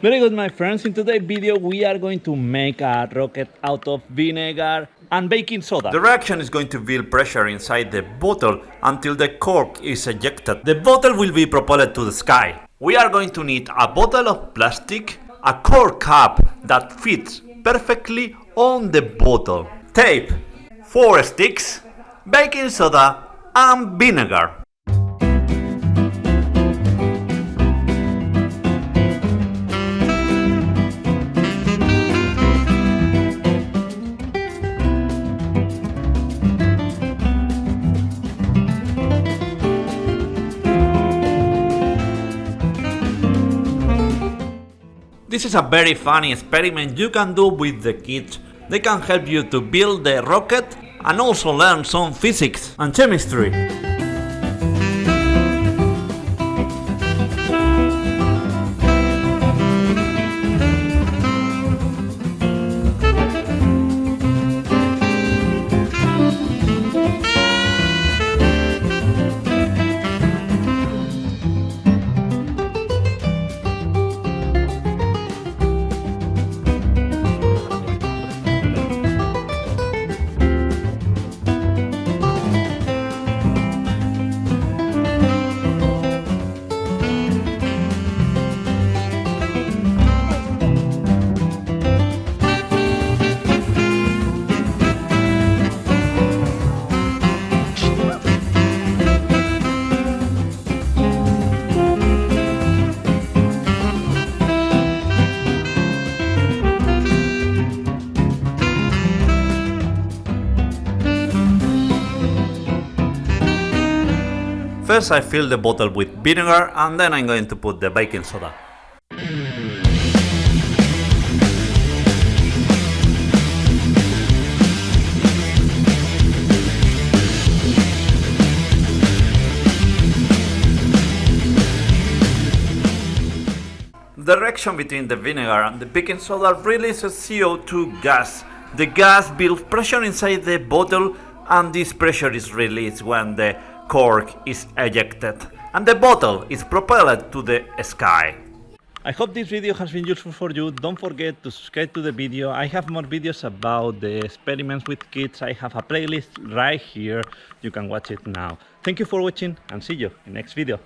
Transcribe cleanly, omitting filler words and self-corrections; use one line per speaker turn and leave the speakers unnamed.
Very good, my friends. In today's video, we are going to make a rocket out of vinegar and baking soda.
The reaction is going to build pressure inside the bottle until the cork is ejected. The bottle will be propelled to the sky. We are going to need a bottle of plastic, a cork cap that fits perfectly on the bottle, tape, 4 sticks, baking soda and vinegar. This is a very funny experiment you can do with the kids. They can help you to build the rocket and also learn some physics and chemistry. First I fill the bottle with vinegar and then I'm going to put the baking soda. The reaction between the vinegar and the baking soda releases CO2 gas. The gas builds pressure inside the bottle and this pressure is released when the cork is ejected and the bottle is propelled to the sky.
I hope this video has been useful for you. Don't forget to subscribe to the video. I have more videos about the experiments with kids. I have a playlist right here. You can watch it now. Thank you for watching and see you in next video.